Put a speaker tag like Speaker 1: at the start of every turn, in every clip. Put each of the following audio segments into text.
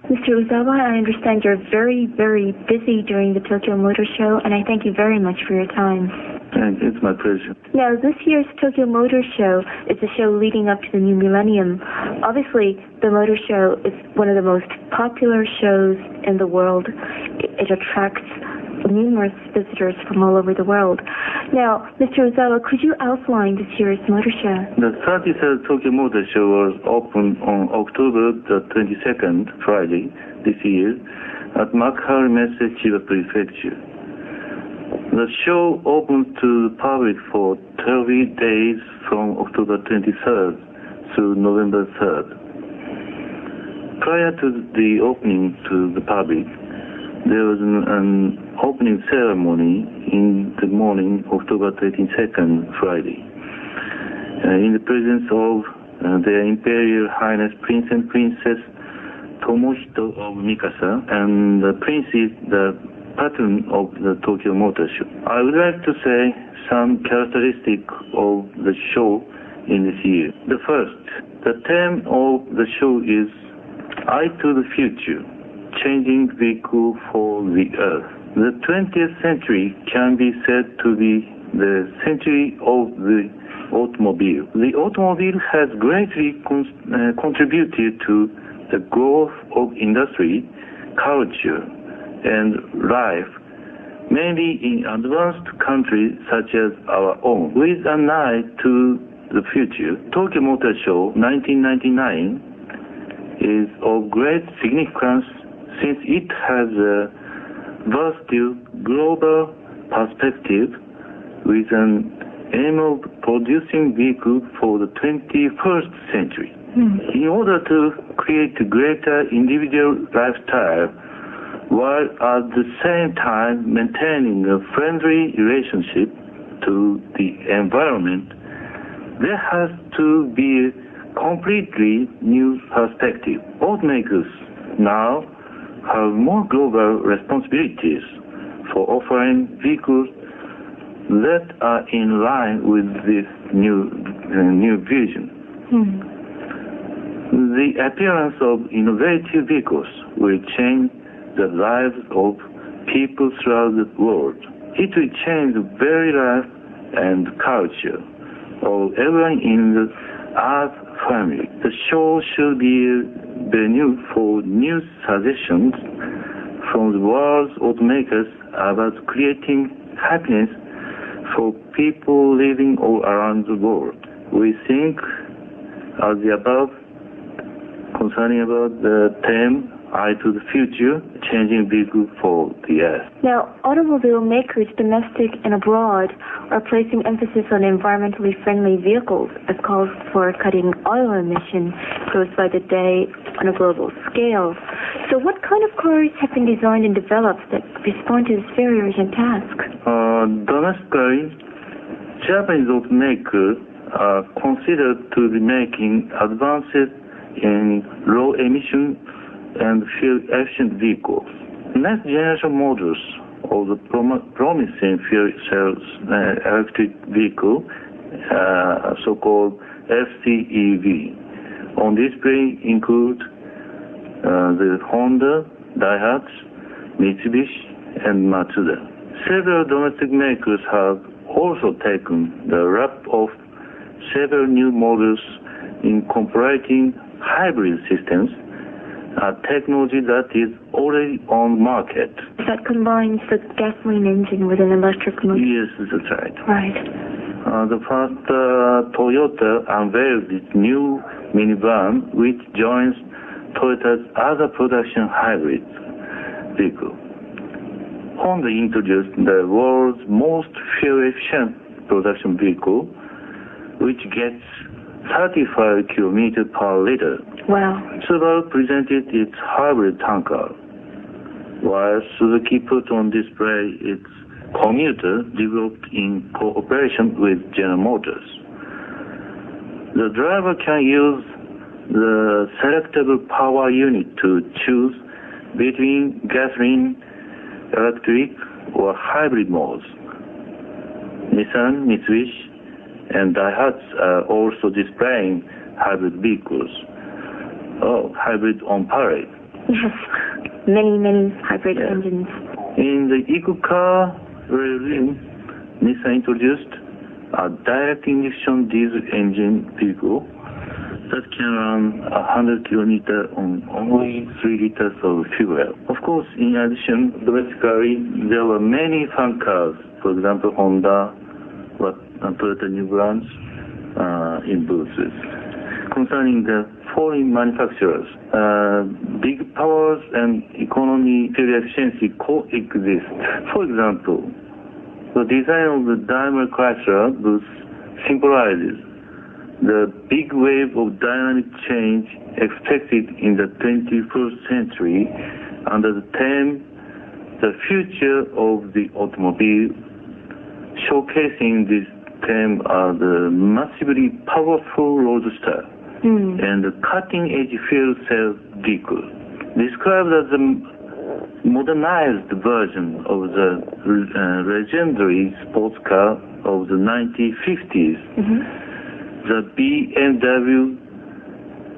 Speaker 1: Mr. Uzawa, I understand you're very, very busy during the Tokyo Motor Show, and I thank you very much for your time.
Speaker 2: It's my pleasure.
Speaker 1: Now, this year's Tokyo Motor Show is a show leading up to the new millennium. Obviously, the Motor Show is one of the most popular shows in the world. It attracts numerous visitors from all over the world. Now, Mr. Uzawa, could you outline this year's Motor Show?
Speaker 2: The 33rd Tokyo Motor Show was opened on October the 22nd, Friday, this year, at Makuhari Messe, Chiba Prefecture. The show opened to the public for 12 days from October 23rd to November 3rd. Prior to the opening to the public, there was an opening ceremony in the morning, October 22nd, Friday, in the presence of their Imperial Highness Prince and Princess Tomohito of Mikasa, and the Prince is the patron of the Tokyo Motor Show. I would like to say some characteristics of the show in this year. The first, the theme of the show is Eye to the Future, Changing Vehicle for the Earth. The 20th century can be said to be the century of the automobile. The automobile has greatly contributed to the growth of industry, culture, and life, mainly in advanced countries such as our own. With an eye to the future, Tokyo Motor Show 1999 is of great significance since it has a vast global perspective with an aim of producing vehicles for the 21st century. In order to create a greater individual lifestyle, while at the same time maintaining a friendly relationship to the environment, there has to be a completely new perspective. Automakers now have more global responsibilities for offering vehicles that are in line with this new vision. The appearance of innovative vehicles will change the lives of people throughout the world. It will change the very life and culture of everyone in the Earth family. The show should be a venue for new suggestions from the world's automakers about creating happiness for people living all around the world. We think, as the above, concerning about the theme, Eye to the Future, Changing Vehicle for the Earth.
Speaker 1: Now, automobile makers, domestic and abroad, are placing emphasis on environmentally friendly vehicles as calls for cutting oil emission grows by the day on a global scale. So what kind of cars have been designed and developed that respond to this very urgent task?
Speaker 2: Domestically, Japanese automakers are considered to be making advances in low emission and fuel-efficient vehicles. Next generation models of the promising fuel cells electric vehicle, so-called FCEV, on display include the Honda, Daihatsu, Mitsubishi, and Mazda. Several domestic makers have also taken the rap of several new models incorporating hybrid systems, a technology that is already on the market.
Speaker 1: That combines the gasoline engine with an electric motor?
Speaker 2: Yes, that's right.
Speaker 1: Right.
Speaker 2: The first Toyota unveiled its new minivan, which joins Toyota's other production hybrid vehicle. Honda introduced the world's most fuel-efficient production vehicle, which gets 35 kilometers per liter.
Speaker 1: Wow.
Speaker 2: Subaru presented its hybrid tanker, while Suzuki put on display its commuter developed in cooperation with General Motors. The driver can use the selectable power unit to choose between gasoline, electric, or hybrid modes. Nissan, Mitsubishi, and Daihatsu are also displaying hybrid vehicles, hybrid on parade.
Speaker 1: Yes, many hybrid engines.
Speaker 2: In the eco-car regime, Nissan introduced a direct injection diesel engine vehicle that can run 100 kilometers on only 3 liters of fuel. Of course, in addition, domestically, there were many fan cars, for example, Honda, Toyota New Brands, in booths. Concerning the foreign manufacturers, big powers and economy fuel efficiency coexist. For example, the design of the Daimler Chrysler booth symbolizes the big wave of dynamic change expected in the 21st century under the theme "The Future of the Automobile." Showcasing this theme are the massively powerful roadster and the cutting-edge fuel cell vehicle, described as a modernized version of the legendary sports car of the 1950s. The BMW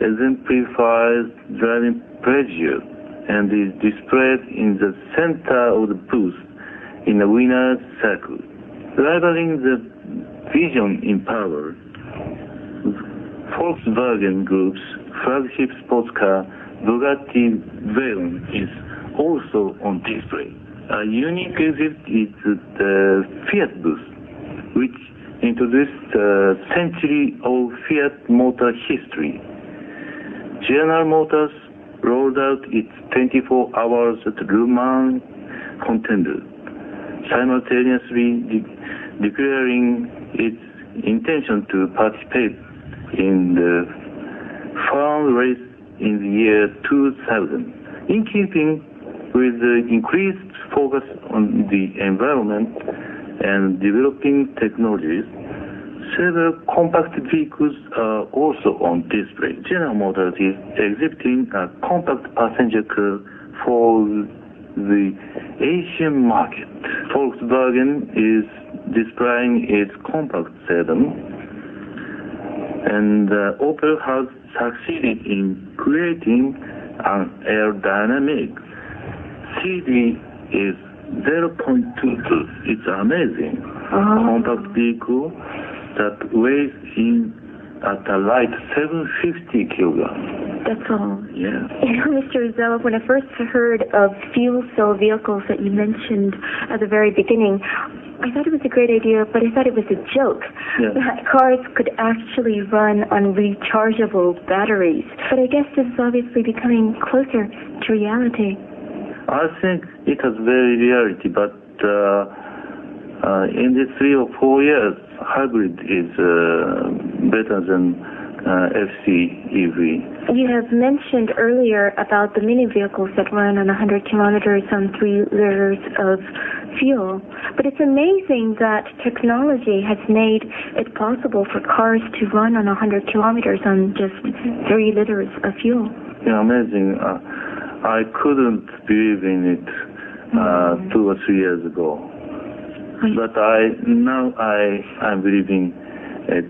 Speaker 2: exemplifies driving pleasure and is displayed in the center of the booth in a winner's circle. Rivaling the Vision in power, Volkswagen Group's flagship sports car, Bugatti Veyron, is also on display. A unique exhibit is the Fiat booth, which introduced a century-old Fiat motor history. General Motors rolled out its 24 hours at Le Mans contender, simultaneously declaring its intention to participate in the farm race in the year 2000. In keeping with the increased focus on the environment and developing technologies, several compact vehicles are also on display. General Motors is exhibiting a compact passenger car for the Asian market. Volkswagen is displaying its compact sedan, and Opel has succeeded in creating an aerodynamic CD is 0.22. It's amazing. Compact vehicle that weighs in at a light 750 kilograms.
Speaker 1: That's all.
Speaker 2: Yeah.
Speaker 1: You know, Mr. Rizzo, when I first heard of fuel cell vehicles that you mentioned at the very beginning, I thought it was a great idea, but I thought it was a joke.
Speaker 2: Yeah.
Speaker 1: That cars could actually run on rechargeable batteries. But I guess this is obviously becoming closer to reality.
Speaker 2: I think it has very reality, but in the 3 or 4 years, hybrid is better than FC EV.
Speaker 1: You have mentioned earlier about the mini vehicles that run on 100 kilometers on 3 liters of fuel. But it's amazing that technology has made it possible for cars to run on 100 kilometers on just 3 liters of fuel.
Speaker 2: Yeah, amazing. I couldn't believe in it 2 or 3 years ago. But I'm believing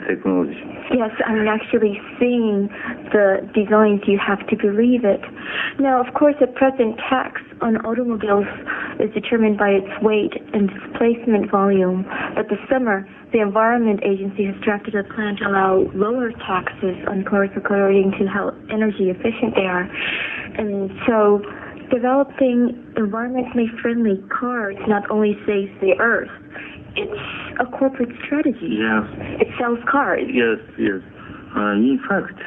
Speaker 2: technology.
Speaker 1: Yes, I'm actually seeing the designs. You have to believe it. Now, of course, the present tax on automobiles is determined by its weight and displacement volume. But this summer, the Environment Agency has drafted a plan to allow lower taxes on cars according to how energy efficient they are. And so, developing environmentally friendly cars not only saves the earth, it's a corporate strategy.
Speaker 2: Yes.
Speaker 1: It sells cars.
Speaker 2: Yes. In fact,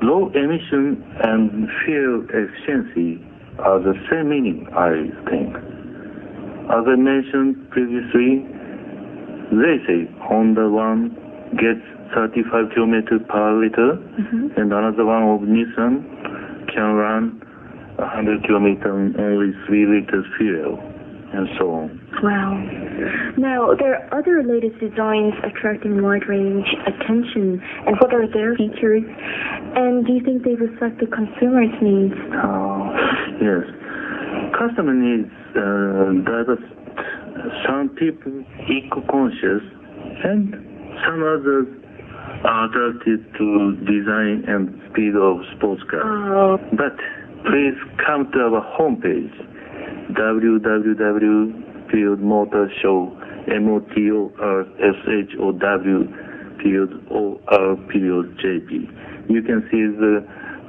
Speaker 2: low emission and fuel efficiency are the same meaning, I think. As I mentioned previously, they say Honda one gets 35 kilometers per liter, and another one of Nissan can run 100 kilometers on only 3 liters fuel, and so on.
Speaker 1: Wow. Now, there are other latest designs attracting wide-range attention. And what are their features? And do you think they reflect the consumer's needs?
Speaker 2: Yes. Customer needs diverse. Some people eco-conscious, and some others are attracted to design and speed of sports cars. But please come to our homepage, www.motorshow.jp. You can see the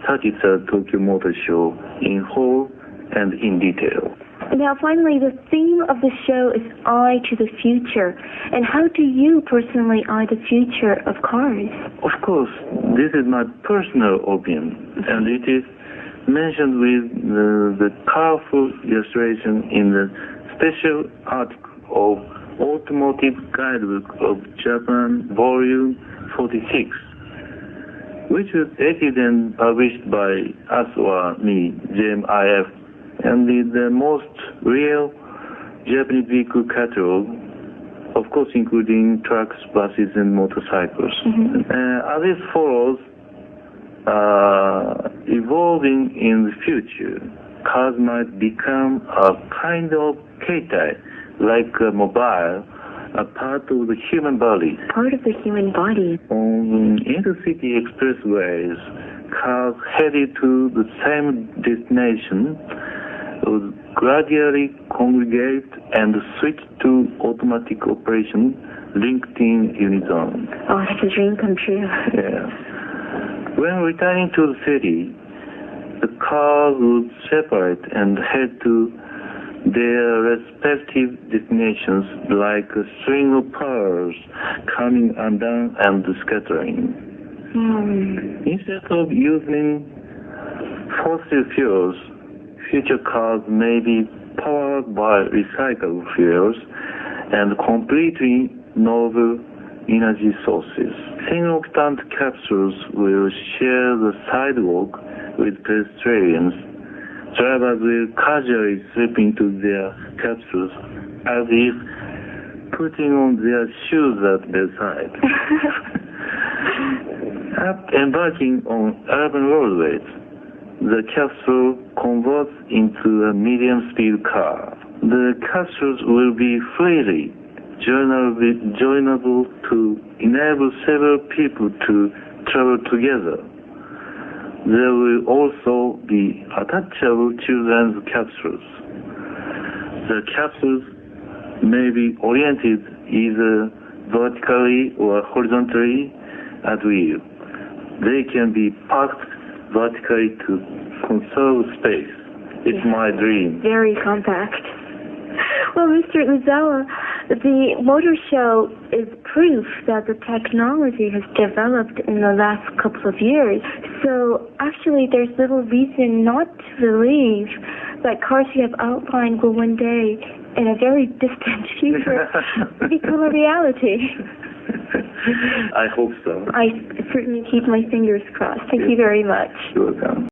Speaker 2: 33rd Tokyo Motor Show in whole and in detail.
Speaker 1: Now, finally, the theme of the show is Eye to the Future. And how do you personally eye the future of cars?
Speaker 2: Of course, this is my personal opinion, and it is mentioned with the colorful illustration in the special article of Automotive Guidebook of Japan, Volume 46, which was edited and published by us or me, JMIF, and is the most real Japanese vehicle catalog, of course including trucks, buses, and motorcycles. As it follows, evolving in the future, cars might become a kind of keitai, like a mobile, a part of the human body.
Speaker 1: Part of the human body.
Speaker 2: On intercity expressways, cars headed to the same destination would gradually congregate and switch to automatic operation linked in unison.
Speaker 1: Oh, that's a dream come true.
Speaker 2: Yeah. When returning to the city, the cars would separate and head to their respective destinations like a string of pearls coming undone and scattering. Instead of using fossil fuels, future cars may be powered by recycled fuels and completely novel energy sources. Single-octant capsules will share the sidewalk with pedestrians. Drivers will casually slip into their capsules as if putting on their shoes at their side. Embarking on urban roadways, the capsule converts into a medium-speed car. The capsules will be freely joinable to enable several people to travel together. There will also be attachable children's capsules. The capsules may be oriented either vertically or horizontally at will. They can be parked vertically to conserve space. It's my dream.
Speaker 1: Very compact. Well, Mr. Uzawa, the motor show is proof that the technology has developed in the last couple of years. So actually, there's little reason not to believe that cars you have outlined will one day, in a very distant future, become a reality.
Speaker 2: I hope so.
Speaker 1: I certainly keep my fingers crossed. Thank you very much.
Speaker 2: You're welcome.